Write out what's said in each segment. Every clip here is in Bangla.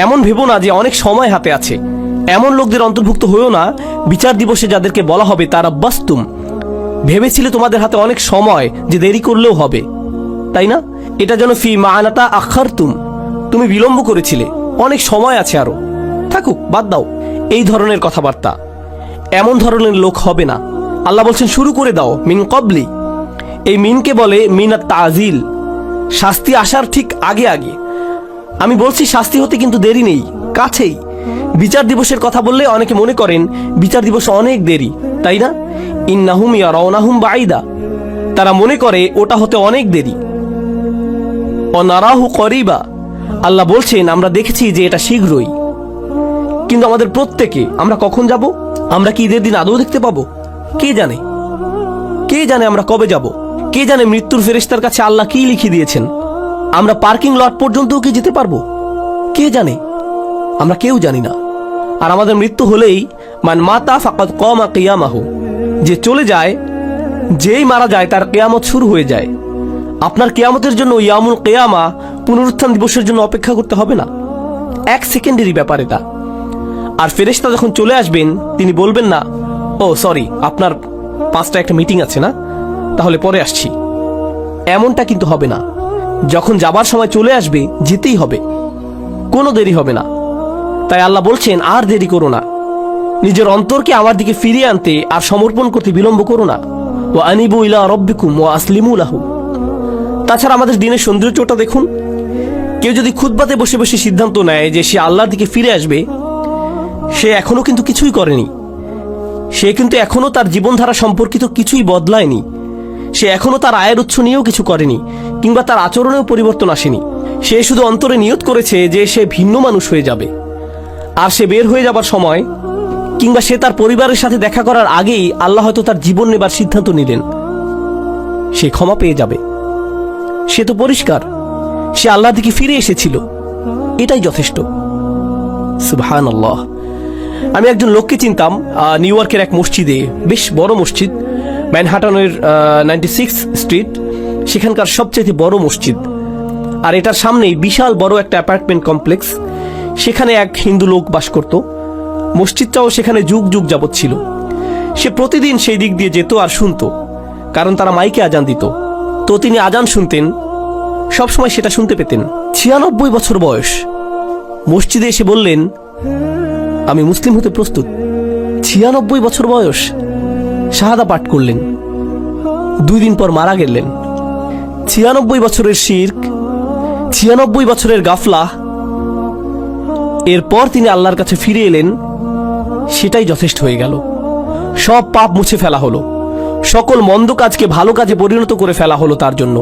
এমন ভেবো না যে অনেক সময় হাতে আছে। এমন লোকদের অন্তর্ভুক্ত হয়েও না বিচার দিবসে যাদেরকে বলা হবে তারা বাস্তুম, ভেবেছিলে তোমাদের হাতে অনেক সময় যে দেরি করলেও হবে, তাই না? এটা যেন ফি মানাতা আখারতুম, তুমি বিলম্ব করেছিলে, অনেক সময় আছে আরো, থাকুক, বাদ দাও। এই ধরনের কথাবার্তা, এমন ধরনের লোক হবে না। আল্লাহ বলছেন শুরু করে দাও মিন কবলি। এই মিনকে বলে মিনাত তাজিল, শাস্তি আসার ঠিক আগে আগে। আমি বলছি শাস্তি হতে কিন্তু দেরি নেই, কাছেই। বিচার দিবসের কথা বললে অনেকে মনে করেন বিচার দিবস অনেক দেরি, তাই না? ইন্নাহুম ইয়ারাউনাহুম বাঈদা, তারা মনে করে ওটা হতে অনেক দেরি। অনারাহু করিবা, আল্লাহ বলছেন আমরা দেখেছি যে এটা শীঘ্রই। কিন্তু আমাদের প্রত্যেকে আমরা কখন যাব? আমরা কি ঈদের দিন আদৌ দেখতে পাবো? কে জানে? কে জানে আমরা কবে যাব? কে জানে মৃত্যুর ফেরেশতার কাছে আল্লাহ কি লিখে দিয়েছেন? আমরা পার্কিং লট পর্যন্তও কি যেতে পারবো? কে জানে? আমরা কেউ জানি না। আর আমাদের মৃত্যু হলেই মান মাতা ফাকাদ কামা কিয়ামাহু, যে চলে যায়, যেই মারা যায় তার কিয়ামত শুরু হয়ে যায়। আপনার কিয়ামতের জন্য ইয়ামুল কিয়ামা, পুনরুত্থান দিবসের জন্য অপেক্ষা করতে হবে না, এক সেকেন্ডেরই ব্যাপার এটা। আর ফেরেশতা যখন চলে আসবেন তিনি বলবেন না, ও সরি আপনার 5টা একটা মিটিং আছে না, তাহলে পরে আসছি। এমনটা কিন্তু হবে না। যখন যাবার সময় চলে আসবে যেতেই হবে, কোনো দেরি হবে না। তাই আল্লাহ বলছেন আর দেরি করো না, নিজের অন্তরকে আমার দিকে ফিরিয়ে আনতে আর সমর্পণ করতে বিলম্ব করো না। ওয়া আনিবু ইলা রাব্বিকুম ওয়া আসলিমু লাহু। তাছাড়া আমাদের দিনের সৌন্দর্যটা দেখুন। কেউ যদি খুতবাতে বসে বসে সিদ্ধান্ত নেয় যে সে আল্লাহর দিকে ফিরে আসবে, সে এখনো কিন্তু কিছুই করেনি। সে কিন্তু এখনো তার জীবনধারা সম্পর্কিত কিছুই বদলায়নি। সে এখনো তার আয়ের উৎস নিয়েও কিছু করেনি, কিংবা তার আচরণেও পরিবর্তন আসেনি। সে শুধু অন্তরে নিয়ত করেছে যে সে ভিন্ন মানুষ হয়ে যাবে। আর সে বের হয়ে যাবার সময়, কিংবা সে তার পরিবারের সাথে দেখা করার আগেই আল্লাহ হয়তো তার জীবন নেবার সিদ্ধান্ত নিলেন। সে ক্ষমা পেয়ে যাবে। সে তো পরিষ্কার, সে আল্লাহর দিকে ফিরে এসেছিল, এটাই যথেষ্ট। সুবহানাল্লাহ। আমি একজন লোককে চিনতাম নিউ ইয়র্কের এক মসজিদে, বেশ বড় মসজিদ, ম্যানহাটনের 96 স্ট্রিট, সেখানকার সবচেয়ে বড় মসজিদ। আর এটার সামনেই বিশাল বড় একটা অ্যাপার্টমেন্ট কমপ্লেক্স। সেখানে এক হিন্দু লোক বাস করত। মসজিদটাও সেখানে যুগ যুগ যাবৎ ছিল। সে প্রতিদিন সেই দিক দিয়ে যেত আর শুনত, কারণ তারা মাইকে আজান দিত। তো তিনি আজান শুনতেন, সবসময় সেটা শুনতে পেতেন। 96 বছর বয়স, মসজিদে এসে বললেন আমি মুসলিম হতে প্রস্তুত। 96 বছর বয়স, শাহাদা পাঠ করলেন। 2 দিন পর মারা গেলেন। 96 বছরের শিরক, 96 বছরের গাফলা। এরপর তিনি আল্লাহর কাছে ফিরে এলেন, সেটাই যথেষ্ট হয়ে গেল। সব পাপ মুছে ফেলা হলো, সকল মন্দ কাজকে ভালো কাজে পরিণত করে ফেলা হলো তার জন্য।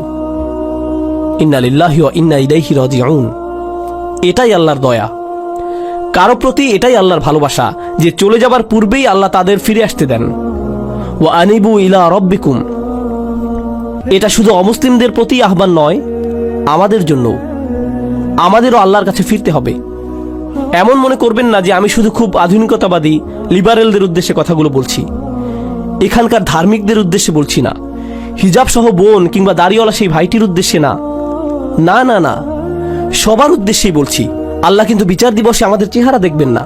ইন্না লিল্লাহি ওয়া ইন্না ইলাইহি রাজিউন। এটাই আল্লাহর দয়া কারো প্রতি, এটাই আল্লাহর ভালোবাসা যে চলে যাবার পূর্বেই আল্লাহ তাদের ফিরে আসতে দেন। ওয়া আনিবু ইলা রাব্বিকুম। এটা শুধু অমুসলিমদের প্রতি আহ্বান নয়, আমাদের জন্য। আমাদেরও আল্লাহর কাছে ফিরতে হবে। এমন মনে করবেন না যে আমি শুধু খুব আধুনিকতাবাদী লিবারেলদের উদ্দেশ্যে কথাগুলো বলছি। এখানকার ধার্মিকদের উদ্দেশ্যে বলছি না, হিজাব সহ বোন কিংবা দাড়িওয়ালা সেই ভাইটির উদ্দেশ্যে না, না না না, সবার উদ্দেশ্যেই বলছি। আল্লাহ কিন্তু বিচার দিবসে আমাদের চেহারা দেখবেন না,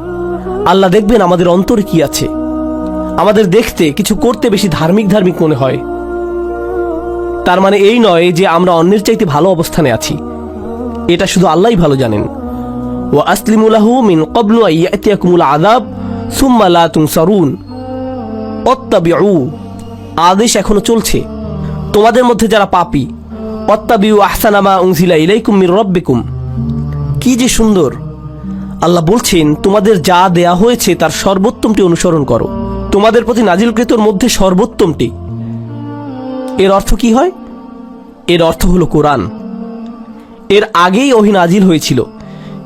আল্লাহ দেখবেন আমাদের অন্তরে কি আছে। আমাদের দেখতে, কিছু করতে বেশি ধার্মিক ধার্মিক মনে হয়। তার মানে এই নয় যে আমরা অন্যের চাইতে ভালো অবস্থানে আছি, এটা শুধু আল্লাহই ভালো জানেন। ওয়া আসলিমু লাহু মিন ক্বাবলু আন ইয়াতিয়াকুমুল আযাব সুম্মা লা তুনসারুন। অত্তাবিউ, আদেশ এখনো চলছে। তোমাদের মধ্যে যারা পাপী, অত্তাবিউ আহসানা মা উনজিলা ইলাইকুম মির রাব্বিকুম। কি যে সুন্দর! আল্লাহ বলছেন তোমাদের যা দেয়া হয়েছে তার সর্বোত্তমটি অনুসরণ করো, তোমাদের প্রতি নাজিলকৃতর মধ্যে সর্বোত্তমটি। এর অর্থ কি হয়? এর অর্থ হলো কোরআন। এর আগেই ওহী নাজিল হয়েছিল,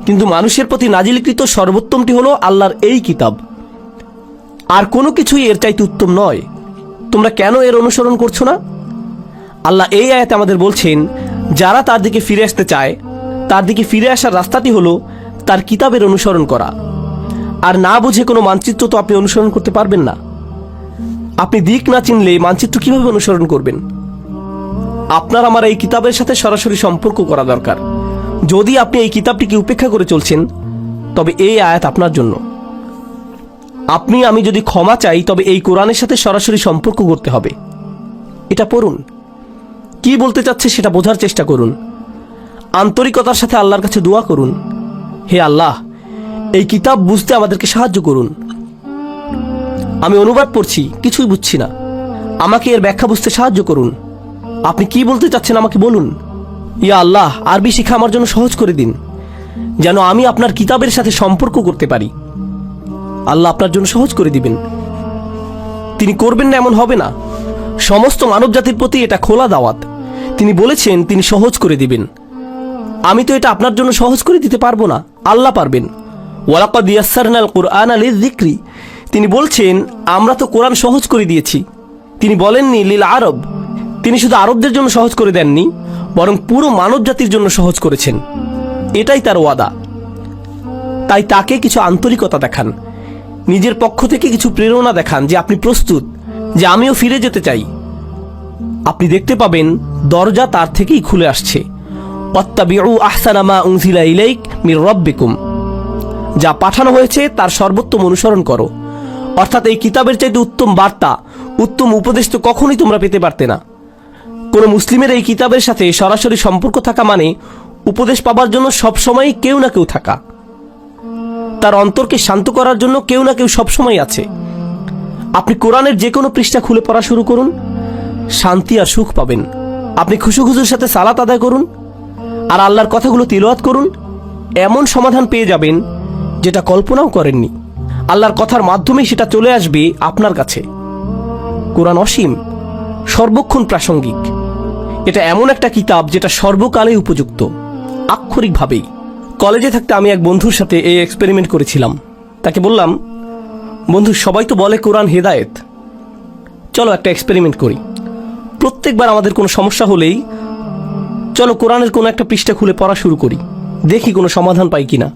কিন্তু মানুষের প্রতি নাজিলকৃত সর্বোত্তমটি হলো আল্লাহর এই কিতাব। আর কোনো কিছুই এর চাইতে উত্তম নয়। তোমরা কেন এর অনুসরণ করছো না? আল্লাহ এই আয়াতে আমাদের বলছেন যারা তার দিকে ফিরে আসতে চায়, তার দিকে ফিরে আসার রাস্তাটি হলো তার কিতাবের অনুসরণ করা। আর না বুঝে কোনো মানচিত্র তো আপনি অনুসরণ করতে পারবেন না। আপনি দিক না চিনলে মানচিত্র কিভাবে অনুসরণ করবেন? আপনার আমার এই কিতাবের সাথে সরাসরি সম্পর্ক করা দরকার। যদি আপনি এই কিতাবটিকে উপেক্ষা করে চলছেন, তবে এই আয়াত আপনার জন্য। আপনি আমি যদি ক্ষমা চাই তবে এই কোরআনের সাথে সরাসরি সম্পর্ক করতে হবে। এটা পড়ুন, কি বলতে চাচ্ছে সেটা বোঝার চেষ্টা করুন, আন্তরিকতার সাথে আল্লাহর কাছে দোয়া করুন, হে আল্লাহ এই কিতাব বুঝতে আমাদেরকে সাহায্য করুন। আমি অনুবাদ পড়ছি, কিছুই বুঝছি না, আমাকে এর ব্যাখ্যা বুঝতে সাহায্য করুন। আপনি কি বলতে চাচ্ছেন আমাকে বলুন। ইয়া আল্লাহ, আরবি শিক্ষা আমার জন্য সহজ করে দিন, যেন আমি আপনার কিতাবের সাথে সম্পর্ক করতে পারি। আল্লাহ আপনার জন্য সহজ করে দিবেন। তিনি করবেন না এমন হবে না। সমস্ত মানব জাতির প্রতি এটা খোলা দাওয়াত। তিনি বলেছেন তিনি সহজ করে দিবেন। আমি তো এটা আপনার জন্য সহজ করে দিতে পারবো না, আল্লাহ পারবেন। ওয়ালাকাদ ইয়াসসারনাল কুরআনা লিযিকরি, তিনি বলছেন আমরা তো কোরআন সহজ করে দিয়েছি। তিনি বলেননি লিল আরব, তিনি শুধু আরবদের জন্য সহজ করে দেননি, বরং পুরো মানব জাতির জন্য সহজ করেছেন। এটাই তার ওয়াদা। তাই তাকে কিছু আন্তরিকতা দেখান, নিজের পক্ষ থেকে কিছু প্রেরণা দেখান যে আপনি প্রস্তুত, যে আমিও ফিরে যেতে চাই। আপনি দেখতে পাবেন দরজা তার থেকেই খুলে আসছে। ওয়াত্তাবিউ আহসানা মা উনজিলা ইলাইক মির রাব্বিকুম, যা পাঠানো হয়েছে তার সর্বোত্তম অনুসরণ করো। অর্থাৎ এই কিতাবের চাইতে উত্তম বার্তা, উত্তম উপদেশ তো কখনোই তোমরা পেতে পারতে না। কোনো মুসলিমের এই কিতাবের সাথে সরাসরি সম্পর্ক থাকা মানে উপদেশ পাবার জন্য সবসময় কেউ না কেউ থাকা, তার অন্তরকে শান্ত করার জন্য কেউ না কেউ সবসময় আছে। আপনি কোরআনের যে কোনো পৃষ্ঠা খুলে পড়া শুরু করুন, শান্তি আর সুখ পাবেন। আপনি খুশুখুশুর সাথে সালাত আদায় করুন আর আল্লাহর কথাগুলো তিলাওয়াত করুন, এমন সমাধান পেয়ে যাবেন যেটা কল্পনাও করেননি। আল্লাহর কথার মাধ্যমেই সেটা চলে আসবে আপনার কাছে। কোরআন অসীম, সর্বক্ষণ প্রাসঙ্গিক। এটা এমন একটা কিতাব যেটা সর্বকালে উপযুক্ত, আক্ষরিকভাবেই। কলেজে থাকতে আমি এক বন্ধুর সাথে এই এক্সপেরিমেন্ট করেছিলাম। তাকে বললাম, বন্ধু সবাই তো বলে কোরআন হেদায়েত, চলো একটা এক্সপেরিমেন্ট করি। প্রত্যেকবার আমাদের কোনো সমস্যা হলেই চলো কোরআনের কোনো একটা পৃষ্ঠা খুলে পড়া শুরু করি, দেখি কোনো সমাধান পাই কিনা।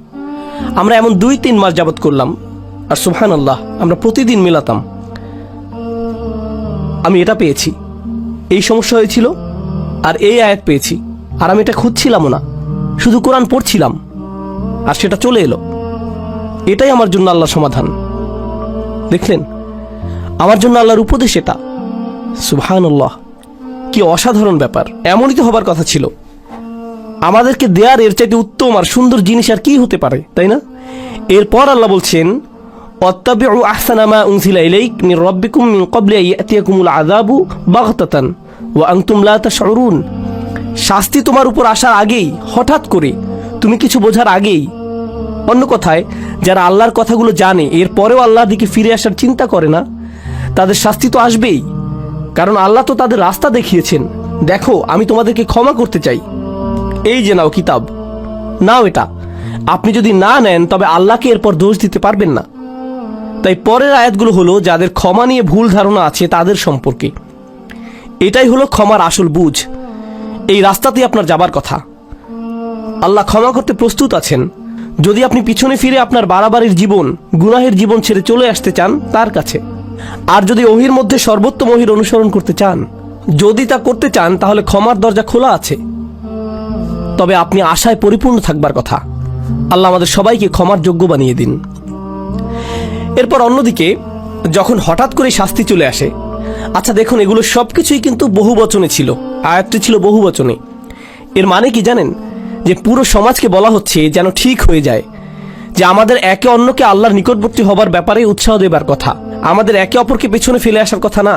আমরা এমন 2-3 মাস যাবত করলাম, আর সুবহানাল্লাহ আমরা প্রতিদিন মেলাতাম। আমি এটা পেয়েছি, এই সমস্যা হয়েছিল, আর এই আয়াত পেয়েছি, আর আমি এটা খুঁজছিলামও না, শুধু কোরআন পড়ছিলাম আর সেটা চলে এলো। এটাই আমার জন্য আল্লাহর সমাধান। দেখলেন, আমার জন্য আল্লাহর উপদেশ এটা। সুবহানাল্লাহ, কি অসাধারণ ব্যাপার। এমনই তো হবার কথা ছিল। আমাদেরকে দেয়ার এর চাইতে উত্তম আর সুন্দর জিনিস আর কি হতে পারে, তাই না? এরপর আল্লাহ বলছেন, ওয়াত্তাবিউ আহসানা মা উনজিলা ইলাইক মির রাব্বিকুম মিন ক্বাবলি আন ইয়াতিয়াকুমুল আযাবু বাগতাতান ওয়া আনতুম লা তাশউরুন। শাস্তি তোমার উপর আসার আগেই, হঠাৎ করে, তুমি কিছু বোঝার আগেই। অন্য কথায়, যারা আল্লাহর কথাগুলো জানে এরপরেও আল্লাহর দিকে ফিরে আসার চিন্তা করে না, তাদের শাস্তি তো আসবেই। কারণ আল্লাহ তো তাদের রাস্তা দেখিয়েছেন। দেখো, আমি তোমাদেরকে ক্ষমা করতে চাই, এই যে নাও কিতাব, নাও এটা। আপনি যদি না নেন তবে আল্লাহকে এরপর দোষ দিতে পারবেন না। তাই পরের আয়াতগুলো হলো যাদের ক্ষমা নিয়ে ভুল ধারণা আছে তাদের সম্পর্কে। এটাই হলো ক্ষমার আসল বুঝ। এই রাস্তাতেই আপনার যাবার কথা। আল্লাহ ক্ষমা করতে প্রস্তুত আছেন, যদি আপনি পিছনে ফিরে আপনার বাড়াবাড়ির জীবন, গুনাহের জীবন ছেড়ে চলে আসতে চান তার কাছে। আর যদি ওহির মধ্যে সর্বোত্তম ওহির অনুসরণ করতে চান, যদি তা করতে চান, তাহলে ক্ষমার দরজা খোলা আছে। তবে আপনি আশায় পরিপূর্ণ থাকবার কথা। আল্লাহ আমাদের সবাইকে ক্ষমার যোগ্য বানিয়ে দিন। এরপর অন্যদিকে যখন হঠাৎ করে শাস্তি চলে আসে, আচ্ছা দেখুন, এগুলো সবকিছুই কিন্তু বহুবচনে ছিল। আয়াতটি ছিল বহুবচনে। এর মানে কি জানেন? যে পুরো সমাজকে বলা হচ্ছে যেন ঠিক হয়ে যায়, যে আমাদের একে অন্যকে আল্লাহর নিকটবর্তী হবার ব্যাপারে উৎসাহ দেবার কথা, আমাদের একে অপরকে পেছনে ফেলে আসার কথা না।